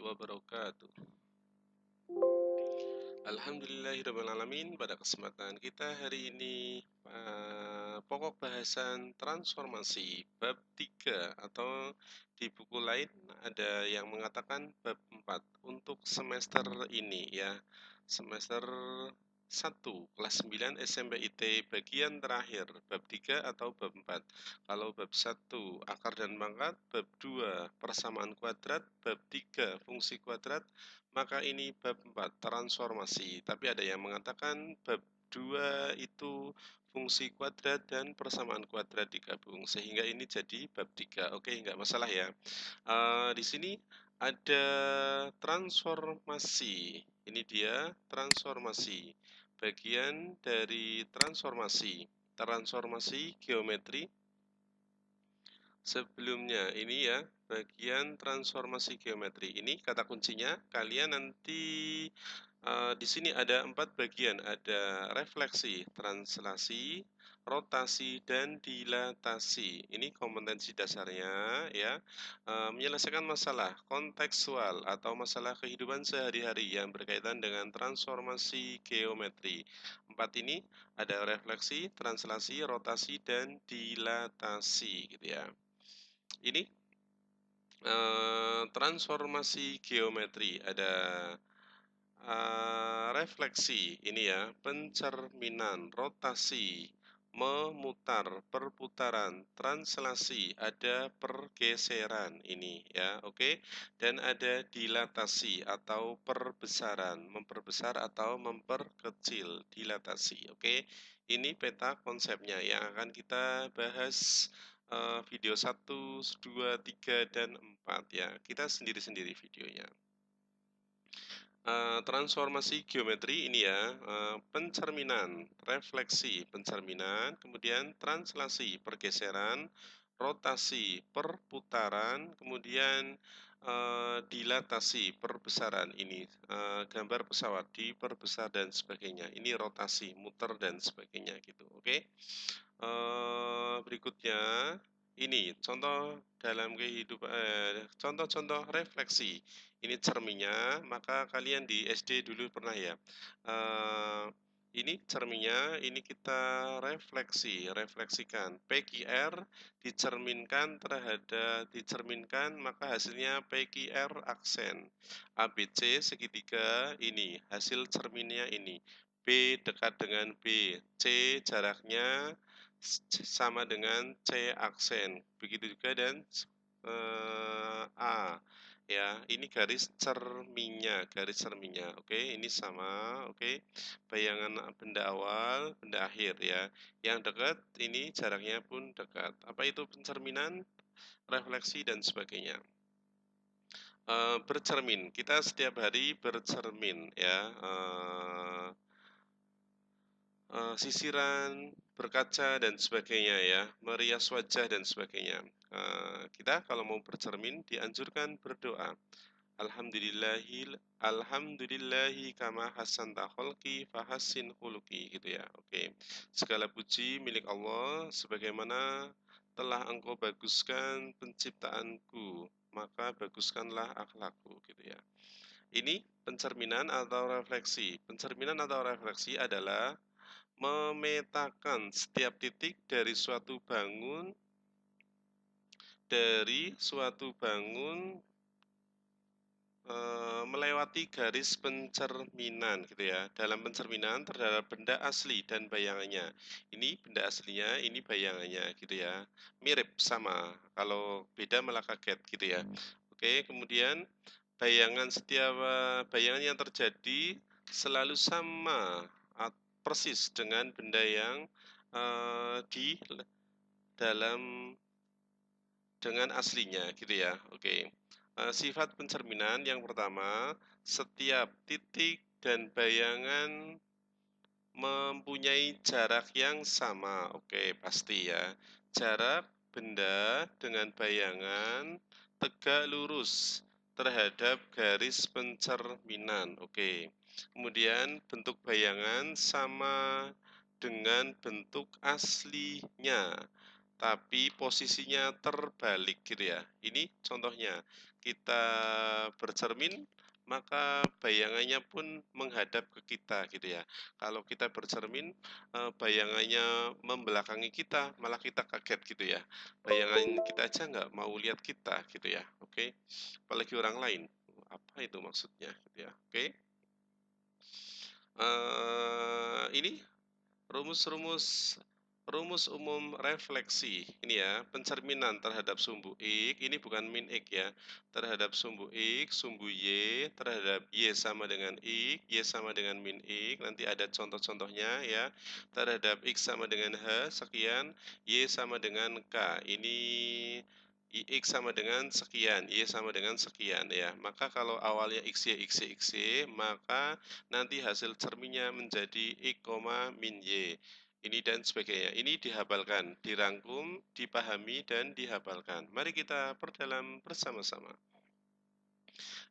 wabarakatuh. Alhamdulillahirrahmanirrahim. Pada kesempatan kita hari ini pokok bahasan transformasi bab 3 atau di buku lain ada yang mengatakan bab 4 untuk semester ini ya. Semester 1 kelas 9 SMPIT bagian terakhir bab 3 atau bab 4. Kalau bab 1 akar dan pangkat, bab 2 persamaan kuadrat, bab 3 fungsi kuadrat, maka ini bab 4 transformasi. Tapi ada yang mengatakan bab 2 itu fungsi kuadrat dan persamaan kuadrat digabung sehingga ini jadi bab 3. Oke, enggak masalah ya. Di sini ada transformasi. Ini dia transformasi. Bagian dari transformasi geometri. Sebelumnya ini ya, bagian transformasi geometri. Ini kata kuncinya. Kalian nanti di sini ada 4 bagian, ada refleksi, translasi, rotasi, dan dilatasi. Ini kompetensi dasarnya ya, menyelesaikan masalah kontekstual atau masalah kehidupan sehari-hari yang berkaitan dengan transformasi geometri. 4 ini ada refleksi, translasi, rotasi, dan dilatasi gitu ya. Ini transformasi geometri ada refleksi ini ya, pencerminan, rotasi, memutar, perputaran, translasi, ada pergeseran ini ya, oke. Dan ada dilatasi atau perbesaran, memperbesar atau memperkecil, dilatasi, oke. Ini peta konsepnya yang akan kita bahas video 1, 2, 3, dan 4 ya. Kita sendiri-sendiri videonya. Transformasi geometri ini ya, pencerminan, refleksi, pencerminan, kemudian translasi, pergeseran, rotasi, perputaran, kemudian dilatasi, perbesaran ini, gambar pesawat diperbesar dan sebagainya. Ini rotasi, muter dan sebagainya gitu, oke. Berikutnya ini contoh dalam kehidupan, contoh-contoh refleksi. Ini cerminnya, maka kalian di SD dulu pernah ya. Ini cerminnya, ini kita refleksikan. PQR dicerminkan, maka hasilnya PQR aksen. ABC segitiga ini, hasil cerminnya ini. B dekat dengan B, C jaraknya sama dengan C aksen. Begitu juga dan A ya, ini garis cerminnya. Oke, ini sama, oke. Bayangan benda awal, benda akhir ya. Yang dekat ini jaraknya pun dekat. Apa itu pencerminan, refleksi dan sebagainya. Bercermin, kita setiap hari bercermin ya. Sisiran, berkaca dan sebagainya ya, merias wajah dan sebagainya. Kita kalau mau bercermin dianjurkan berdoa. Alhamdulillahi kama hasanta kholqi fahassin khuluqi gitu ya. Oke. Segala puji milik Allah sebagaimana telah Engkau baguskan penciptaanku, maka baguskanlah akhlakku gitu ya. Ini pencerminan atau refleksi. Pencerminan atau refleksi adalah memetakan setiap titik dari suatu bangun melewati garis pencerminan gitu ya. Dalam pencerminan terhadap benda asli dan bayangannya. Ini benda aslinya, ini bayangannya gitu ya. Mirip sama, kalau beda malah kaget gitu ya. Oke, kemudian bayangan yang terjadi selalu sama persis dengan benda yang di dalam dengan aslinya gitu ya. Oke. Sifat pencerminan yang pertama, setiap titik dan bayangan mempunyai jarak yang sama. Oke, pasti ya. Jarak benda dengan bayangan tegak lurus terhadap garis pencerminan. Oke. Kemudian bentuk bayangan sama dengan bentuk aslinya, tapi posisinya terbalik gitu ya. Ini contohnya. kita bercermin, maka bayangannya pun menghadap ke kita gitu ya. Kalau kita bercermin, bayangannya membelakangi kita, malah kita kaget gitu ya. Bayangan kita aja nggak mau lihat kita gitu ya, oke. Apalagi orang lain, apa itu maksudnya gitu ya, oke. Ini rumus-rumus rumus umum refleksi ini ya, pencerminan terhadap sumbu X, ini bukan min X ya, terhadap sumbu X, sumbu Y, terhadap Y sama dengan X, Y sama dengan min X, nanti ada contoh-contohnya ya, terhadap X sama dengan H, sekian, Y sama dengan K, ini X sama dengan sekian, Y sama dengan sekian ya, maka kalau awalnya XY, XY, XY, maka nanti hasil cerminnya menjadi X, min Y. Ini dan sebagainya. Ini dihafalkan, dirangkum, dipahami, dan dihafalkan. Mari kita perdalam bersama-sama.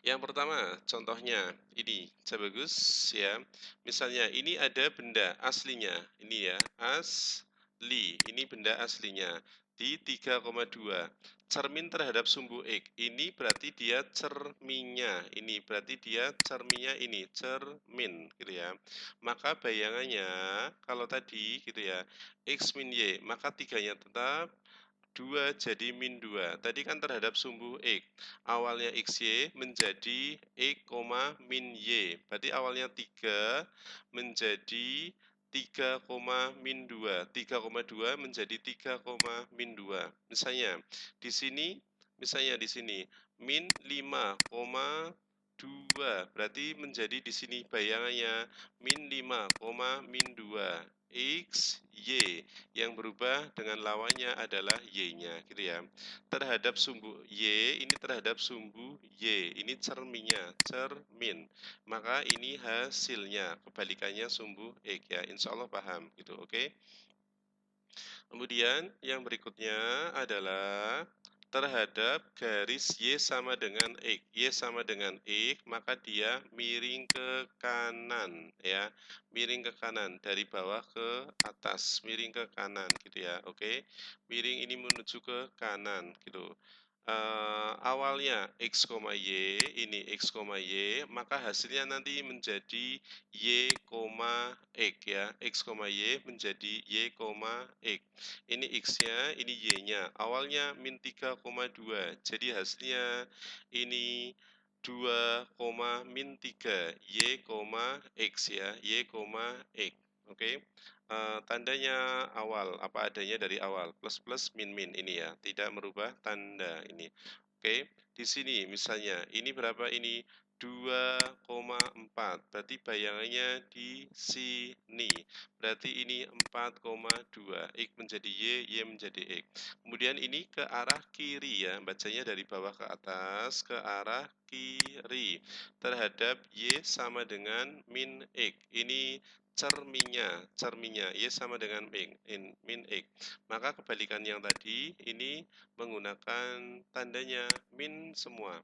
Yang pertama, contohnya ini, bagus ya. Misalnya ini ada benda aslinya, ini ya, asli. Ini benda aslinya di 3,2. Cermin terhadap sumbu X. Ini berarti dia cerminnya. Ini berarti dia cerminnya ini, cermin gitu ya. Maka bayangannya kalau tadi gitu ya, X min Y, maka tiganya tetap 2 jadi min 2. Tadi kan terhadap sumbu X. Awalnya XY menjadi X, min Y. Berarti awalnya 3 menjadi 3, min 2. 3,2 menjadi 3, min 2. Misalnya di sini min 5,2. Berarti menjadi di sini bayangannya min 5, min 2. X, Y yang berubah dengan lawannya adalah Y-nya gitu ya. Terhadap sumbu Y, ini terhadap sumbu Y, ini cerminnya, cermin. Maka ini hasilnya, kebalikannya sumbu X ya. Insya Allah paham gitu, oke. Kemudian yang berikutnya adalah terhadap garis Y sama dengan X. Y sama dengan X, maka dia miring ke kanan ya. Miring ke kanan dari bawah ke atas, miring ke kanan gitu ya. Oke. Miring ini menuju ke kanan gitu. Awalnya X, Y, ini X, Y, maka hasilnya nanti menjadi Y, X ya. X, Y menjadi Y, X. Ini X-nya, ini Y-nya. Awalnya min 3,2. Jadi hasilnya ini 2, min 3. Y, X ya. Y, X. Oke. Tandanya awal, apa adanya dari awal. Plus plus min min ini ya. Tidak merubah tanda ini. Oke. Di sini misalnya, ini berapa ini? 2,4. Berarti bayangannya di sini. Berarti ini 4,2. X menjadi Y, Y menjadi X. Kemudian ini ke arah kiri ya. Bacanya dari bawah ke atas, ke arah kiri. Terhadap Y sama dengan min X. Ini cerminnya Y sama dengan min X. Maka kebalikan yang tadi, ini menggunakan tandanya min semua.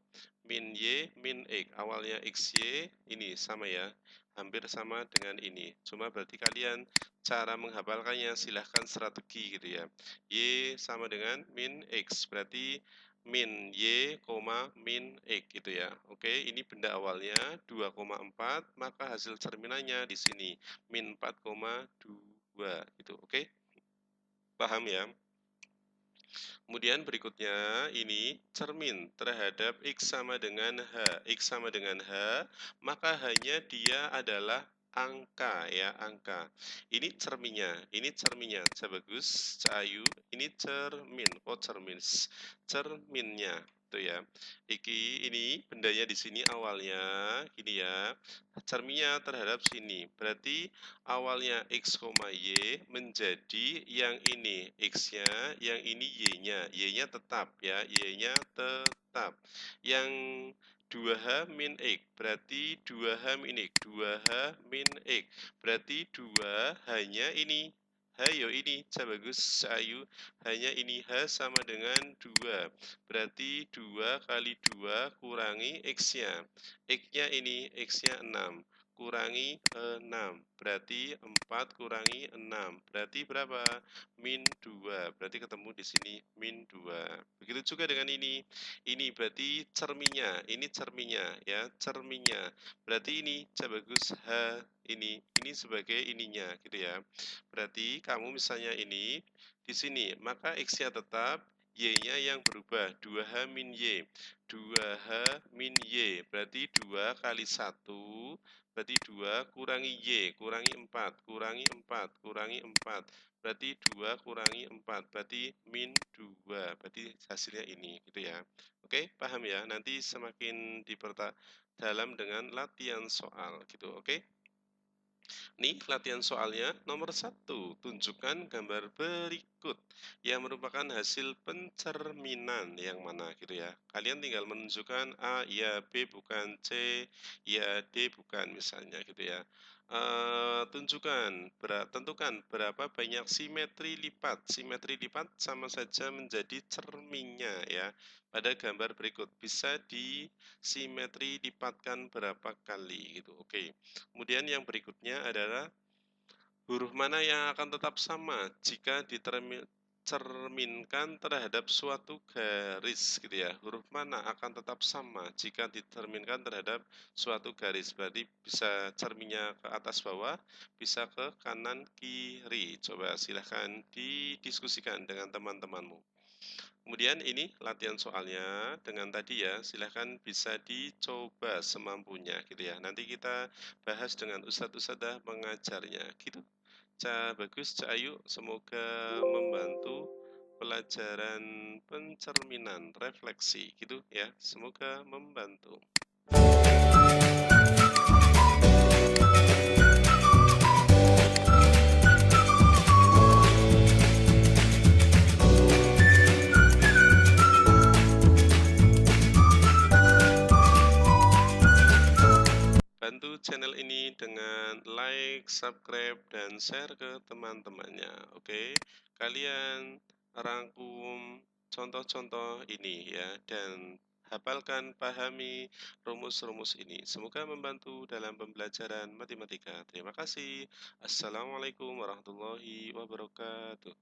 Min Y, min X. Awalnya XY, ini sama ya. Hampir sama dengan ini. Cuma berarti kalian cara menghafalkannya silahkan strategi gitu ya. Y sama dengan min X. Berarti min Y, min X gitu ya. Oke, ini benda awalnya 2,4, maka hasil cerminannya di sini min 4,2 gitu. Oke, paham ya? Kemudian berikutnya ini cermin terhadap X sama dengan H. X sama dengan H, maka hanya dia adalah angka ya, angka. Ini cerminnya. Bagus, Cahayu. Ini cermin, oh cerminnya. Itu ya. Ini bendanya di sini awalnya gini ya. Cerminnya terhadap sini. Berarti awalnya X, Y menjadi yang ini X-nya, yang ini Y-nya. Y-nya tetap ya, Y-nya tetap. Yang 2H min X, berarti 2H min X, 2H min X. Berarti 2 hanya ini. Hayo ini, bagus, Ayu. Hanya ini H sama dengan 2. Berarti 2 kali 2 kurangi X-nya. X-nya ini, X-nya 6. kurangi 6. Berarti 4 kurangi 6. Berarti berapa? Min 2. Berarti ketemu di sini min 2. Begitu juga dengan ini. Ini berarti cerminnya. Ini cerminnya ya, cerminnya. Berarti ini bagus H ini. Ini sebagai ininya gitu ya. Berarti kamu misalnya ini di sini, maka X-nya tetap, Y-nya yang berubah. 2H min Y. 2H min Y. Berarti 2 kali 1 berarti 2 kurangi Y, kurangi 4, kurangi 4, kurangi 4. Berarti 2 kurangi 4, berarti min 2. Berarti hasilnya ini, gitu ya. Oke, paham ya? Nanti semakin dalam dengan latihan soal, gitu. Oke? Nih, latihan soalnya nomor 1. Tunjukkan gambar berikut yang merupakan hasil pencerminan yang mana gitu ya. Kalian tinggal menunjukkan A, ya, B bukan, C, ya, D bukan misalnya gitu ya. Tentukan berapa banyak simetri lipat. Simetri lipat sama saja menjadi cerminnya ya. Pada gambar berikut bisa disimetri lipatkan berapa kali gitu. Oke. Kemudian yang berikutnya adalah huruf mana yang akan tetap sama jika diterminkan terhadap suatu garis gitu ya. Huruf mana akan tetap sama jika diterminkan terhadap suatu garis. Berarti bisa cerminnya ke atas bawah, bisa ke kanan kiri. Coba silahkan didiskusikan dengan teman-temanmu. Kemudian ini latihan soalnya dengan tadi ya, silahkan bisa dicoba semampunya gitu ya. Nanti kita bahas dengan ustadz-ustadzah pengajarnya gitu. Bagus, Ayu, semoga membantu pelajaran pencerminan refleksi gitu ya. Semoga membantu. Bantu channel ini dengan like, subscribe, dan share ke teman-temannya. Oke, kalian rangkum contoh-contoh ini ya, dan hafalkan, pahami rumus-rumus ini. Semoga membantu dalam pembelajaran matematika. Terima kasih. Assalamualaikum warahmatullahi wabarakatuh.